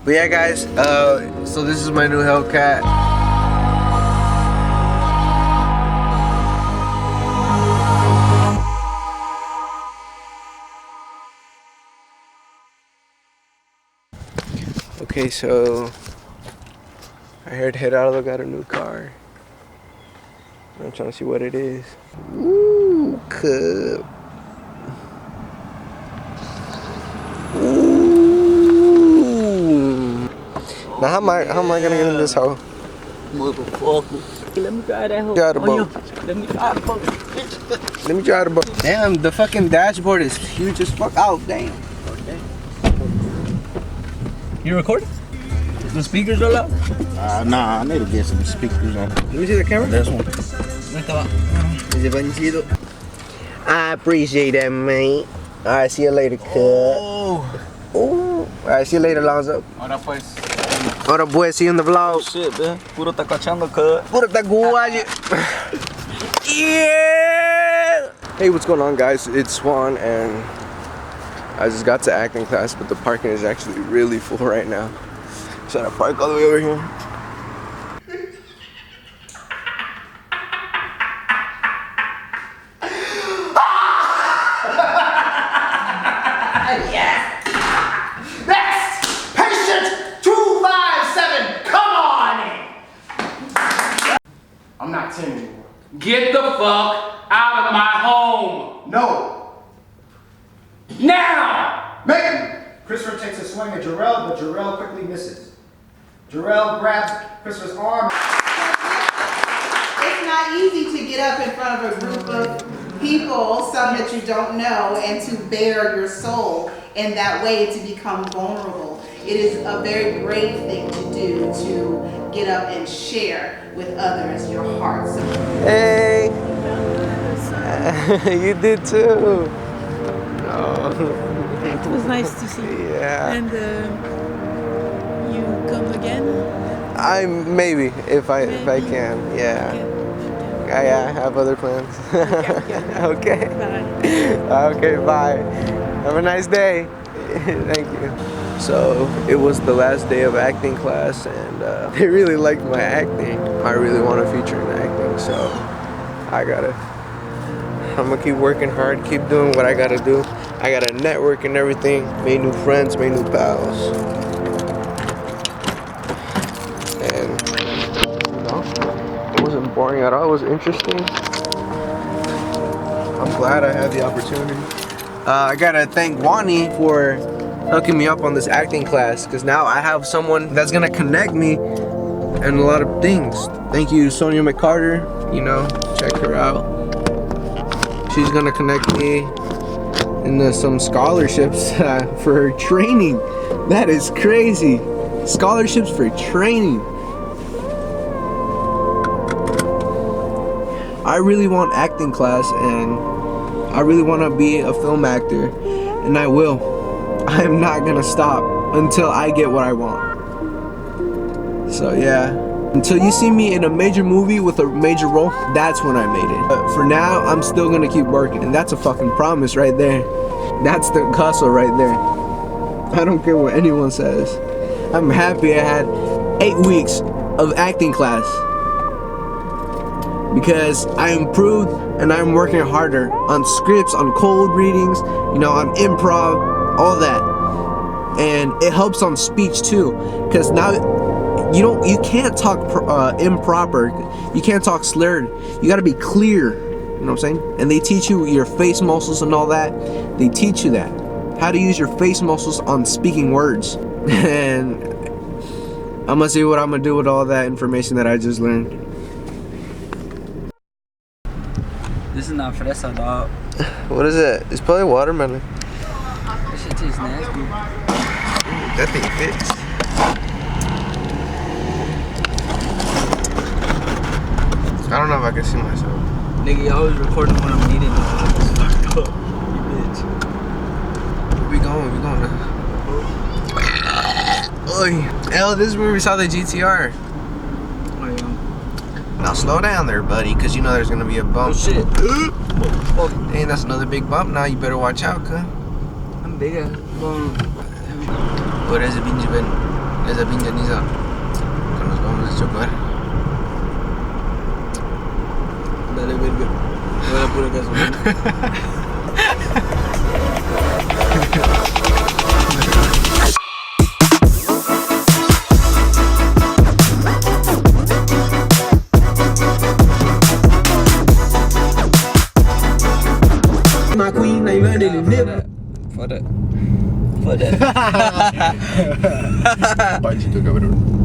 But yeah, guys, so this is my new Hellcat. Okay, so I heard Gerardo got a new car. I'm trying to see what it is. Ooh, cup. Ooh. Now how am I gonna get in this hoe? Motherfucker. Let me drive that hoe. Drive the boat. Let me drive the boat. Let me drive the boat. Damn, the fucking dashboard is huge as fuck. Oh, damn. Okay. You recording? The speakers are loud? Nah, I need to get some speakers on. Let me see the camera. This one. I appreciate that, mate. Alright, see you later, cut. Oh. Alright, see you later, Lonzo. Ahora pues. Alright, boy, see you in the vlog. Shit, man. Puro tá cachando, cut. Puro taguaje. Yeah! Hey, what's going on, guys? It's Swan, and I just got to acting class, but the parking is actually really full right now. Should I park all the way over here? I'm not 10 anymore. Get the fuck out of my home! No! Now! Megan! Christopher takes a swing at Jarrell, but Jarrell quickly misses. Jarrell grabs Christopher's arm. It's not easy to get up in front of a group of people, some that you don't know, and to bare your soul in that way, to become vulnerable. It is a very brave thing to do, to get up and share with others your heart. So Hey! You did too! No. It was nice to see you. Yeah. And you come again? Maybe if I can. Yeah. Okay. I have other plans. Okay. Bye. Okay, bye. Have a nice day. Thank you. So it was the last day of acting class, and they really liked my acting. I really want to feature in acting, so I'm gonna keep working hard, keep doing what I gotta do. I gotta network and everything, made new friends, made new pals. And it wasn't boring at all, it was interesting. I'm glad I had the opportunity. I gotta thank Wani for hooking me up on this acting class, because now I have someone that's gonna connect me and a lot of things. Thank you, Sonia McCarter. You know, check her out. She's gonna connect me into some scholarships for training. That is crazy. Scholarships for training. I really want acting class, and I really want to be a film actor, and I will. I am not gonna stop until I get what I want. So yeah, until you see me in a major movie with a major role, that's when I made it. But for now, I'm still gonna keep working, and that's a fucking promise right there. That's the hustle right there. I don't care what anyone says. I'm happy I had 8 weeks of acting class, because I improved and I'm working harder on scripts, on cold readings, you know, on improv, all that. And it helps on speech too, because now you can't talk improper, you can't talk slurred, you gotta be clear, you know what I'm saying? And they teach you your face muscles and all that. They teach you that, how to use your face muscles on speaking words. And I'm gonna see what I'm gonna do with all that information that I just learned. This is not fresa, dog. What is it? It's probably watermelon. This shit tastes nasty. That thing fits. I don't know if I can see myself. Nigga, you always recording when I'm eating. Fuck up, you bitch. Where we going? We going now. Oy. Hell, this is where we saw the GTR. Oh, yeah. Now slow down there, buddy, because you know there's gonna be a bump. Oh shit. Hey, that's another big bump. Now you better watch out, cuz. I'm big ass. Por ese pinche ven. Esa pinche Nissan. Que nos vamos a chocar. Dale, verga. No era pura gasolina. My queen, now you ready to nip. For that. Pode, tu cabrão.